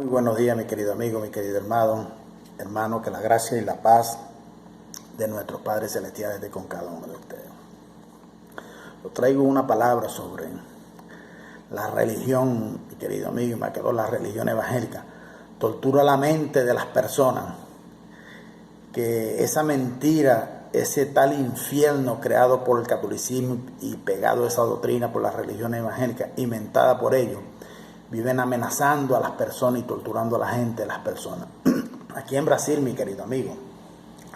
Muy buenos días, mi querido amigo, mi querido hermano, que la gracia y la paz de nuestros Padres Celestiales esté con cada uno de ustedes. Os traigo una palabra sobre la religión, mi querido amigo, y me quedó la religión evangélica. Tortura la mente de las personas, que esa mentira, ese tal infierno creado por el catolicismo y pegado a esa doctrina por la religión evangélica, inventada por ellos, viven amenazando a las personas y torturando a la gente, las personas. Aquí en Brasil, mi querido amigo,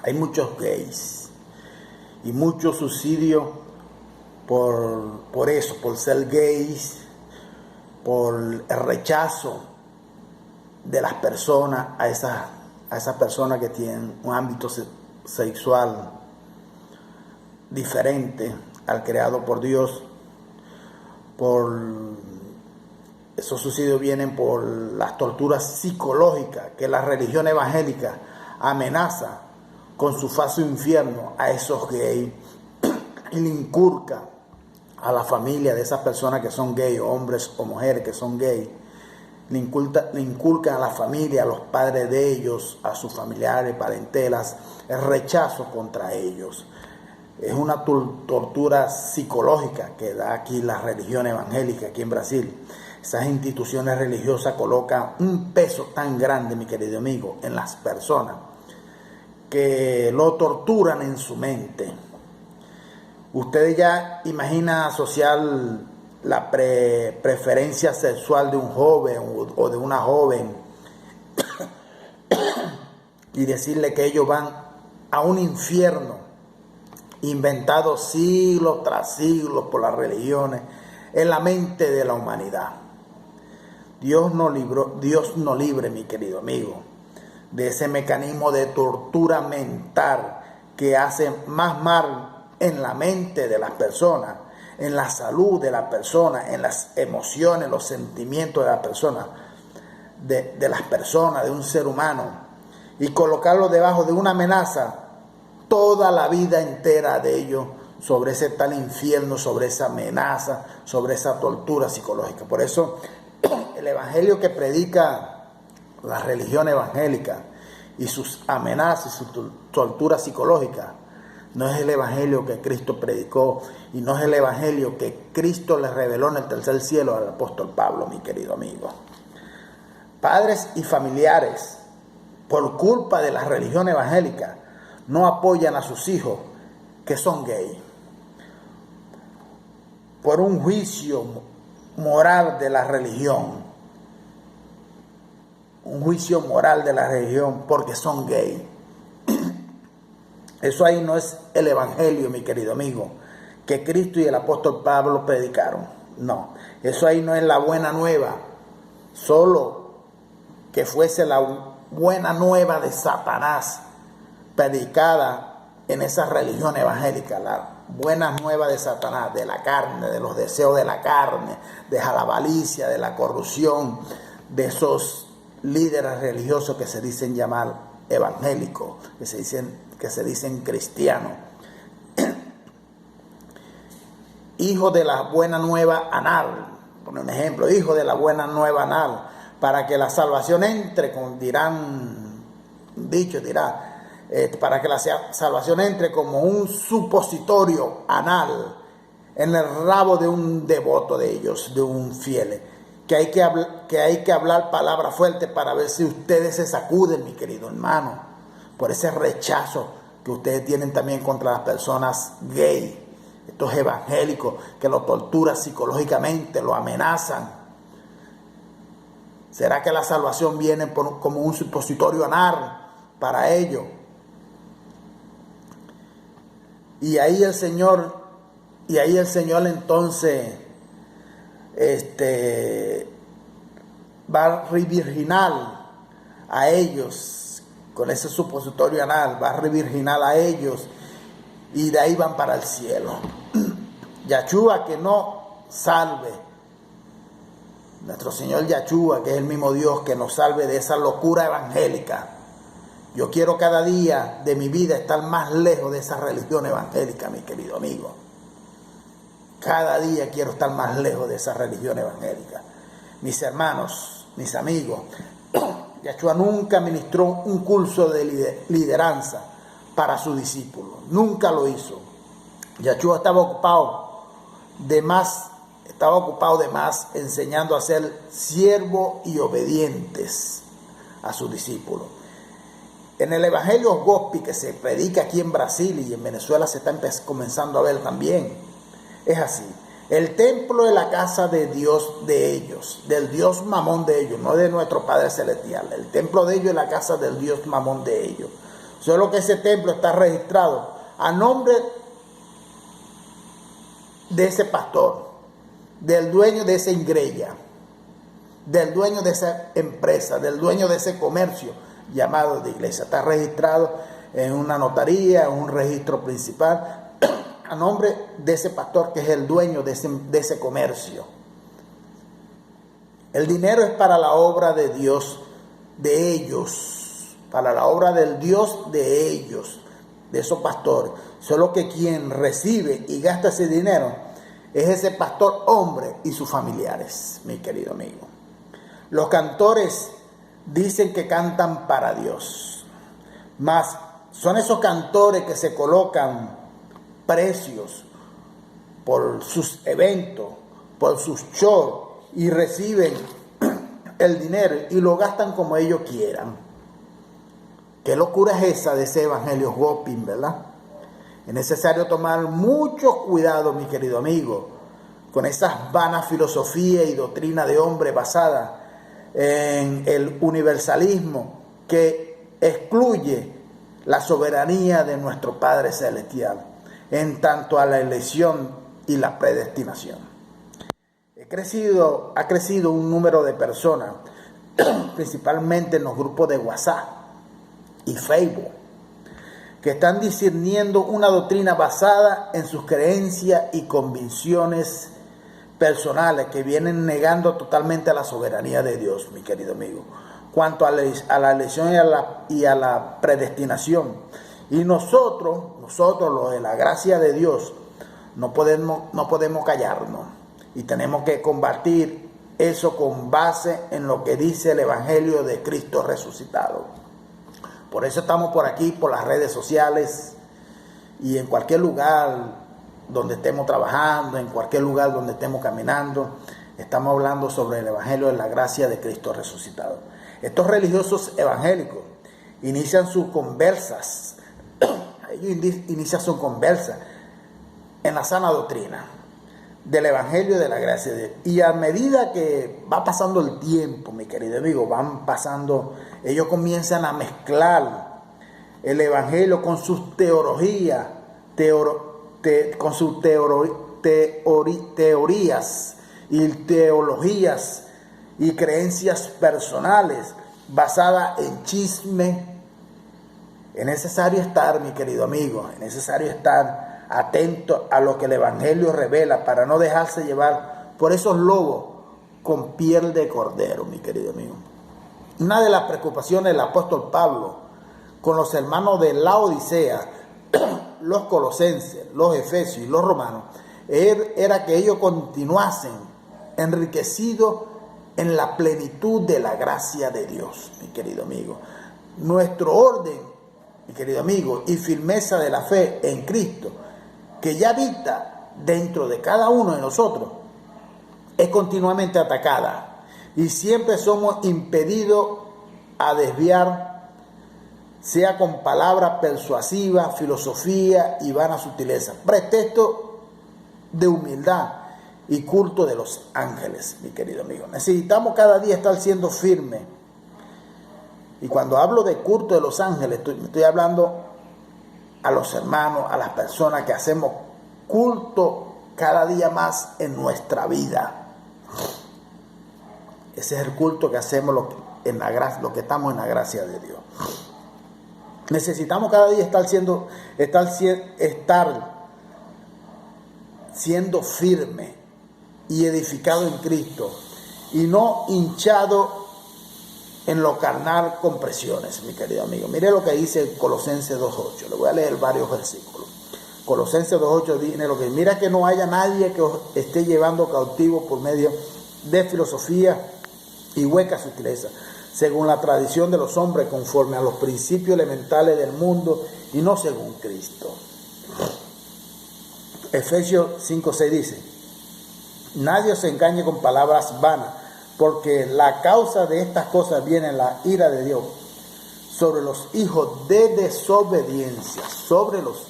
hay muchos gays y mucho suicidio por eso, por ser gays, por el rechazo de las personas a esas personas que tienen un ámbito sexual diferente al creado por Dios. Esos suicidios vienen por las torturas psicológicas que la religión evangélica amenaza con su falso infierno a esos gays y le inculca a la familia de esas personas que son gays, hombres o mujeres que son gays, le inculcan a la familia, a los padres de ellos, a sus familiares, parentelas, el rechazo contra ellos. Es una tortura psicológica que da aquí la religión evangélica, aquí en Brasil. Esas instituciones religiosas colocan un peso tan grande, mi querido amigo, en las personas, que lo torturan en su mente. Ustedes ya imaginan asociar la preferencia sexual de un joven o de una joven y decirle que ellos van a un infierno inventado siglos tras siglos por las religiones en la mente de la humanidad. Dios nos libre, mi querido amigo, de ese mecanismo de tortura mental que hace más mal en la mente de las personas, en la salud de la persona, en las emociones, los sentimientos de la persona, de las personas, de un ser humano, y colocarlo debajo de una amenaza toda la vida entera de ellos sobre ese tal infierno, sobre esa amenaza, sobre esa tortura psicológica. Por eso el evangelio que predica la religión evangélica y sus amenazas y su tortura psicológica no es el evangelio que Cristo predicó y no es el evangelio que Cristo le reveló en el tercer cielo al apóstol Pablo, mi querido amigo. Padres y familiares, por culpa de la religión evangélica, no apoyan a sus hijos que son gays, por un juicio moral de la religión, porque son gays. Eso ahí no es el evangelio, mi querido amigo, que Cristo y el apóstol Pablo predicaron. No, eso ahí no es la buena nueva, solo que fuese la buena nueva de Satanás predicada en esa religión evangélica, la buena nueva de Satanás, de la carne, de los deseos de la carne, de la avaricia, de la corrupción, de esos líderes religiosos que se dicen llamar evangélicos, que se dicen cristianos. Hijo de la buena nueva anal, por un ejemplo, hijo de la buena nueva anal, para que la salvación entre, para que la salvación entre como un supositorio anal en el rabo de un devoto de ellos, de un fiel, que hay que hablar palabras fuertes para ver si ustedes se sacuden, mi querido hermano, por ese rechazo que ustedes tienen también contra las personas gay, estos evangélicos que lo torturan psicológicamente, lo amenazan. ¿Será que la salvación viene como un supositorio anal para ellos? Y ahí el Señor entonces va a revirginar a ellos con ese supositorio anal, va a revirginar a ellos y de ahí van para el cielo. Yahshua que no salve, nuestro Señor Yahshua, que es el mismo Dios, que nos salve de esa locura evangélica. Yo quiero cada día de mi vida estar más lejos de esa religión evangélica, mi querido amigo. Cada día quiero estar más lejos de esa religión evangélica. Mis hermanos, mis amigos, Yeshua nunca ministró un curso de lideranza para sus discípulos. Nunca lo hizo. Yeshua estaba ocupado de más enseñando a ser siervos y obedientes a sus discípulos. En el Evangelio Gospel que se predica aquí en Brasil y en Venezuela se está comenzando a ver también, es así. El templo es la casa de Dios de ellos, del Dios Mamón de ellos, no de nuestro Padre Celestial. El templo de ellos es la casa del Dios Mamón de ellos. Solo que ese templo está registrado a nombre de ese pastor, del dueño de esa iglesia, del dueño de esa empresa, del dueño de ese comercio llamado de iglesia. Está registrado en una notaría, en un registro principal, a nombre de ese pastor que es el dueño de ese comercio. El dinero es para la obra de Dios de ellos, para la obra del Dios de ellos, de esos pastores. Solo que quien recibe y gasta ese dinero es ese pastor hombre y sus familiares, mi querido amigo. Los cantores dicen que cantan para Dios, mas son esos cantores que se colocan precios por sus eventos, por sus shows, y reciben el dinero y lo gastan como ellos quieran. ¿Qué locura es esa de ese evangelio Gospel, verdad? Es necesario tomar mucho cuidado, mi querido amigo, con esas vanas filosofías y doctrina de hombre basada en el universalismo que excluye la soberanía de nuestro Padre Celestial en tanto a la elección y la predestinación. Ha crecido un número de personas, principalmente en los grupos de WhatsApp y Facebook, que están discerniendo una doctrina basada en sus creencias y convicciones personales, que vienen negando totalmente a la soberanía de Dios, mi querido amigo, cuanto a la elección y a la predestinación. Y nosotros, los de la gracia de Dios, no podemos callarnos. Y tenemos que combatir eso con base en lo que dice el Evangelio de Cristo resucitado. Por eso estamos por aquí, por las redes sociales, y en cualquier lugar donde estemos trabajando, en cualquier lugar donde estemos caminando, estamos hablando sobre el Evangelio de la gracia de Cristo resucitado. Estos religiosos evangélicos inician sus conversas. Ellos inician su conversa en la sana doctrina del Evangelio de la gracia de Dios. Y a medida que va pasando el tiempo, mi querido amigo, ellos comienzan a mezclar el Evangelio con sus teorías, teorías y teologías y creencias personales basadas en chisme. Es necesario estar, mi querido amigo, es necesario estar atento a lo que el Evangelio revela para no dejarse llevar por esos lobos con piel de cordero, mi querido amigo. Una de las preocupaciones del apóstol Pablo con los hermanos de la Odisea, los colosenses, los efesios y los romanos, era que ellos continuasen enriquecidos en la plenitud de la gracia de Dios, mi querido amigo. Nuestro orden, mi querido amigo, y firmeza de la fe en Cristo, que ya habita dentro de cada uno de nosotros, es continuamente atacada y siempre somos impedidos a desviar, sea con palabras persuasivas, filosofía y vana sutileza, pretexto de humildad y culto de los ángeles, mi querido amigo. Necesitamos cada día estar siendo firmes. Y cuando hablo de culto de los ángeles, estoy hablando a los hermanos, a las personas que hacemos culto cada día más en nuestra vida. Ese es el culto que hacemos lo que estamos en la gracia de Dios. Necesitamos cada día estar siendo firme y edificado en Cristo y no hinchado en lo carnal con presiones, mi querido amigo. Mire lo que dice Colosenses 2.8. Le voy a leer varios versículos. Colosenses 2.8 dice lo que mira que no haya nadie que os esté llevando cautivo por medio de filosofía y hueca sutileza, según la tradición de los hombres, conforme a los principios elementales del mundo y no según Cristo. Efesios 5:6 dice: nadie os engañe con palabras vanas, porque la causa de estas cosas viene la ira de Dios sobre los hijos de desobediencia, sí,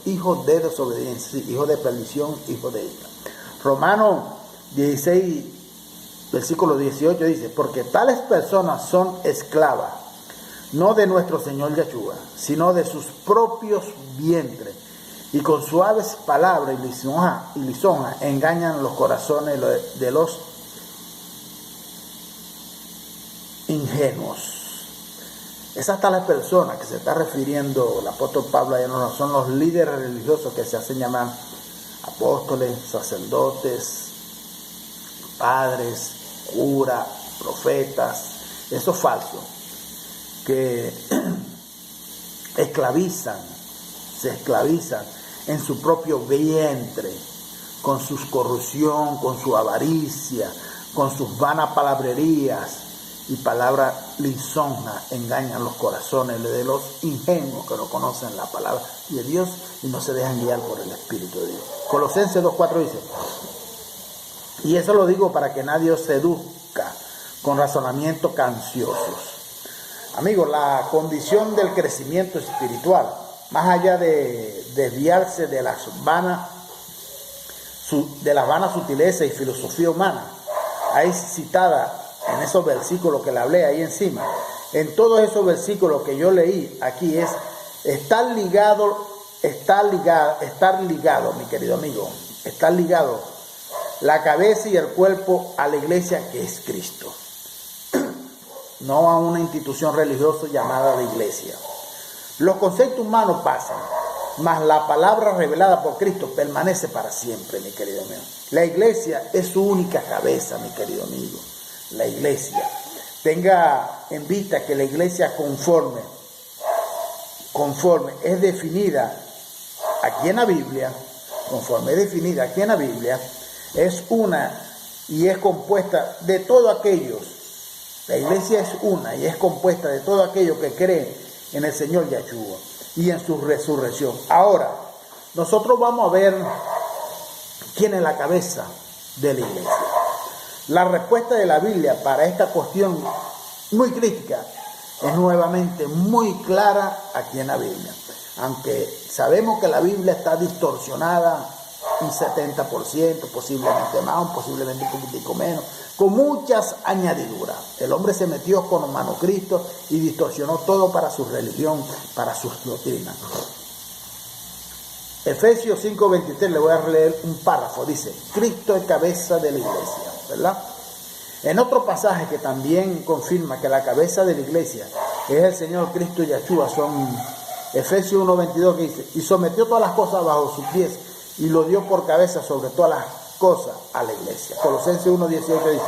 hijos de perdición, hijos de ira. Romanos 16, versículo 18 dice: porque tales personas son esclavas, no de nuestro Señor Yahshua, sino de sus propios vientres, y con suaves palabras y lisonjas engañan los corazones de los ingenuos. Esas tales personas que se está refiriendo el apóstol Pablo allá no son los líderes religiosos que se hacen llamar apóstoles, sacerdotes, padres, curas, profetas, esos falsos que se esclavizan en su propio vientre, con su corrupción, con su avaricia, con sus vanas palabrerías y palabras lisonjas, engañan los corazones de los ingenuos que no conocen la palabra de Dios y no se dejan guiar por el Espíritu de Dios. Colosenses 2:4 dice: y eso lo digo para que nadie os seduzca con razonamientos canciosos. Amigos, la condición del crecimiento espiritual, más allá de desviarse de las vanas sutilezas y filosofía humana, ahí citada en esos versículos que le hablé ahí encima, en todos esos versículos que yo leí aquí, es estar ligado, mi querido amigo, estar ligado la cabeza y el cuerpo a la iglesia que es Cristo, no a una institución religiosa llamada de iglesia. Los conceptos humanos pasan, mas la palabra revelada por Cristo permanece para siempre, mi querido amigo. La iglesia es su única cabeza, mi querido amigo. La iglesia. Tenga en vista que la iglesia conforme es definida aquí en la Biblia, es una y es compuesta de todos aquellos. La iglesia es una y es compuesta de todos aquellos que creen en el Señor Yahshua y en su resurrección. Ahora, nosotros vamos a ver quién es la cabeza de la iglesia. La respuesta de la Biblia para esta cuestión muy crítica es nuevamente muy clara aquí en la Biblia. Aunque sabemos que la Biblia está distorsionada un 70%, posiblemente más, posiblemente un poquitico menos, con muchas añadiduras. El hombre se metió con los manuscritos y distorsionó todo para su religión, para sus doctrinas. Efesios 5:23, le voy a leer un párrafo, dice: Cristo es cabeza de la iglesia, ¿verdad? En otro pasaje que también confirma que la cabeza de la iglesia es el Señor Cristo Yahshua, son Efesios 1:22, que dice: y sometió todas las cosas bajo sus pies y lo dio por cabeza sobre todas las cosas a la iglesia. Colosenses 1:18 dice: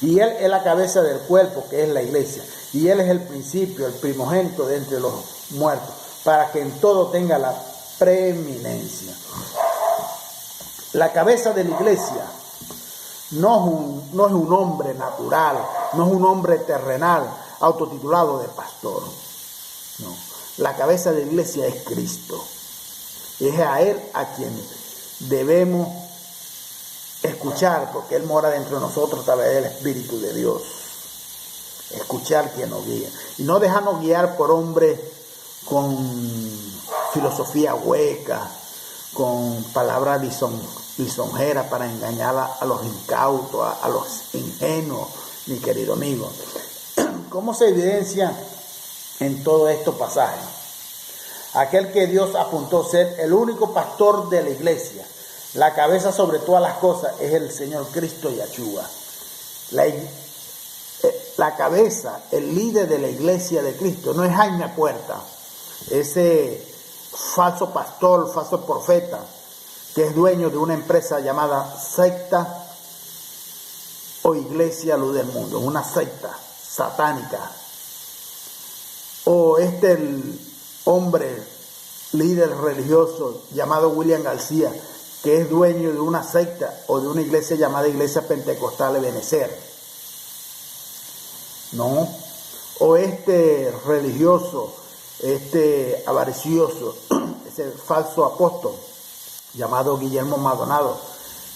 y Él es la cabeza del cuerpo, que es la iglesia, y Él es el principio, el primogénito de entre los muertos, para que en todo tenga la preeminencia. La cabeza de la iglesia no es un hombre natural, no es un hombre terrenal, autotitulado de pastor. No, la cabeza de la iglesia es Cristo. Es a Él a quien debemos escuchar, porque Él mora dentro de nosotros a través del Espíritu de Dios. Escuchar quien nos guía. Y no dejarnos guiar por hombres con filosofía hueca, con palabras lisonjeras para engañar a los incautos, a los ingenuos, mi querido amigo. ¿Cómo se evidencia en todos estos pasajes? Aquel que Dios apuntó ser el único pastor de la iglesia, la cabeza sobre todas las cosas, es el Señor Cristo Yahshua. La cabeza, el líder de la iglesia de Cristo, no es Jaime Puerta, ese falso pastor, falso profeta, que es dueño de una empresa llamada secta o iglesia luz del mundo, una secta satánica. O el hombre líder religioso llamado William García, que es dueño de una secta o de una iglesia llamada Iglesia Pentecostal de Benecer. No, o este religioso, este avaricioso, ese falso apóstol llamado Guillermo Maldonado,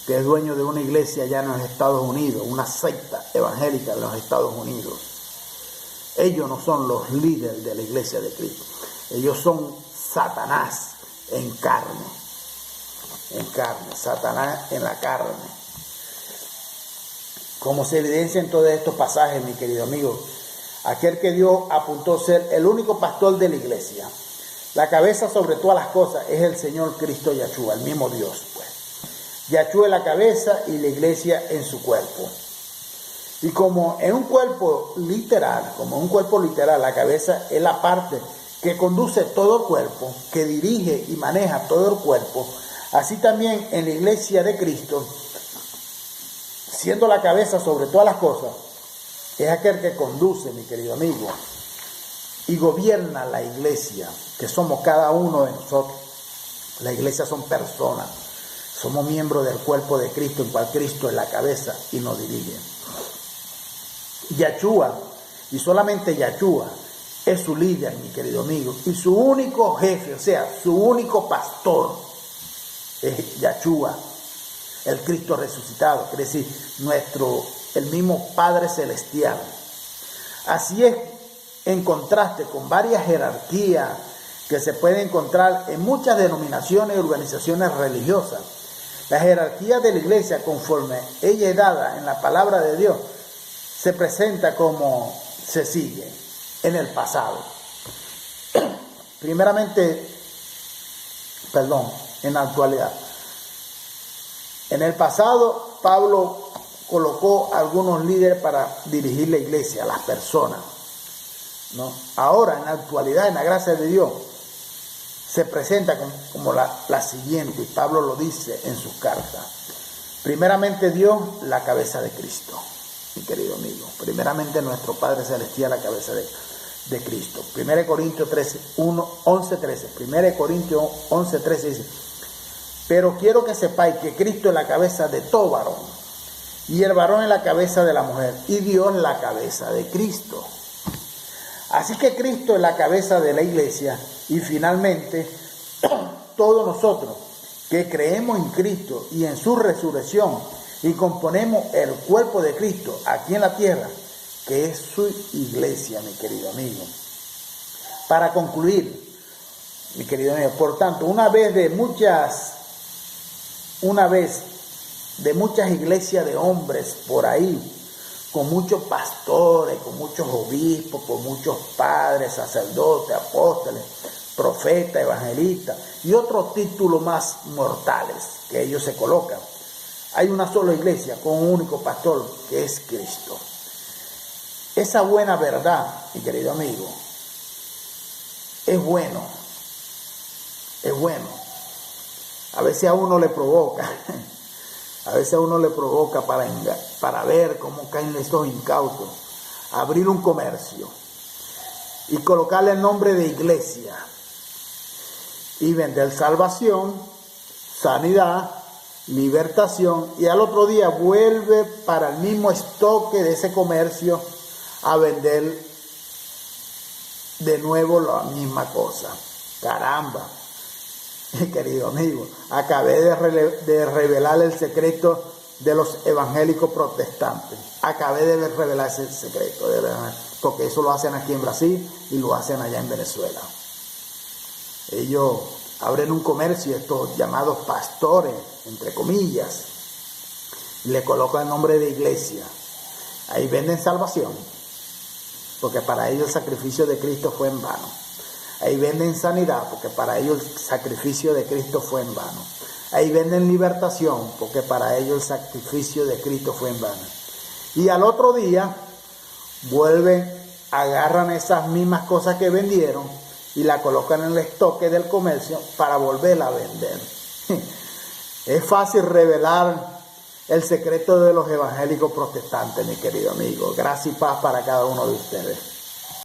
que es dueño de una iglesia allá en los Estados Unidos, una secta evangélica en los Estados Unidos. Ellos no son los líderes de la iglesia de Cristo. Ellos son Satanás en carne, Satanás en la carne. Como se evidencia en todos estos pasajes, mi querido amigo, aquel que Dios apuntó a ser el único pastor de la iglesia, la cabeza sobre todas las cosas, es el Señor Cristo Yahshua, el mismo Dios, pues. Yahshua es la cabeza y la iglesia en su cuerpo. Y como en un cuerpo literal, la cabeza es la parte que conduce todo el cuerpo, que dirige y maneja todo el cuerpo, así también en la iglesia de Cristo, siendo la cabeza sobre todas las cosas, es aquel que conduce, mi querido amigo, y gobierna la iglesia, que somos cada uno de nosotros. La iglesia son personas, somos miembros del cuerpo de Cristo, en cual Cristo es la cabeza y nos dirige. Yahshua, y solamente Yahshua, es su líder, mi querido amigo, y su único jefe, o sea, su único pastor, es Yahshua, el Cristo resucitado, quiere decir, el mismo Padre Celestial. Así es, en contraste con varias jerarquías que se pueden encontrar en muchas denominaciones y organizaciones religiosas, la jerarquía de la iglesia, conforme ella es dada en la palabra de Dios, se presenta como se sigue en el pasado. Primeramente, en la actualidad. En el pasado, Pablo colocó algunos líderes para dirigir la iglesia, a las personas, ¿no? Ahora, en la actualidad, en la gracia de Dios, se presenta como la siguiente, y Pablo lo dice en sus cartas. Primeramente Dios, la cabeza de Cristo, mi querido amigo. Primeramente nuestro Padre Celestial, la cabeza de Cristo. 1 Corintios 11:13. 1 Corintios 11:13 dice: pero quiero que sepáis que Cristo es la cabeza de todo varón, y el varón es la cabeza de la mujer, y Dios la cabeza de Cristo. Así que Cristo es la cabeza de la iglesia, y finalmente todos nosotros que creemos en Cristo y en su resurrección y componemos el cuerpo de Cristo aquí en la tierra, que es su iglesia, mi querido amigo. Para concluir, mi querido amigo, por tanto, una vez de muchas iglesias de hombres por ahí, con muchos pastores, con muchos obispos, con muchos padres, sacerdotes, apóstoles, profetas, evangelistas y otros títulos más mortales que ellos se colocan. Hay una sola iglesia con un único pastor, que es Cristo. Esa buena verdad, mi querido amigo, es bueno. A veces a uno le provoca. Para ver cómo caen estos incautos, abrir un comercio y colocarle el nombre de iglesia y vender salvación, sanidad, libertación, y al otro día vuelve para el mismo estoque de ese comercio a vender de nuevo la misma cosa. Caramba, querido amigo, acabé de revelar el secreto de los evangélicos protestantes. Acabé de revelar ese secreto, de verdad, porque eso lo hacen aquí en Brasil y lo hacen allá en Venezuela. Ellos abren un comercio, estos llamados pastores, entre comillas, y le colocan el nombre de iglesia. Ahí venden salvación, porque para ellos el sacrificio de Cristo fue en vano. Ahí venden sanidad, porque para ellos el sacrificio de Cristo fue en vano. Ahí venden libertación, porque para ellos el sacrificio de Cristo fue en vano. Y al otro día vuelven, agarran esas mismas cosas que vendieron y la colocan en el estoque del comercio para volverla a vender. Es fácil revelar el secreto de los evangélicos protestantes, mi querido amigo. Gracia y paz para cada uno de ustedes.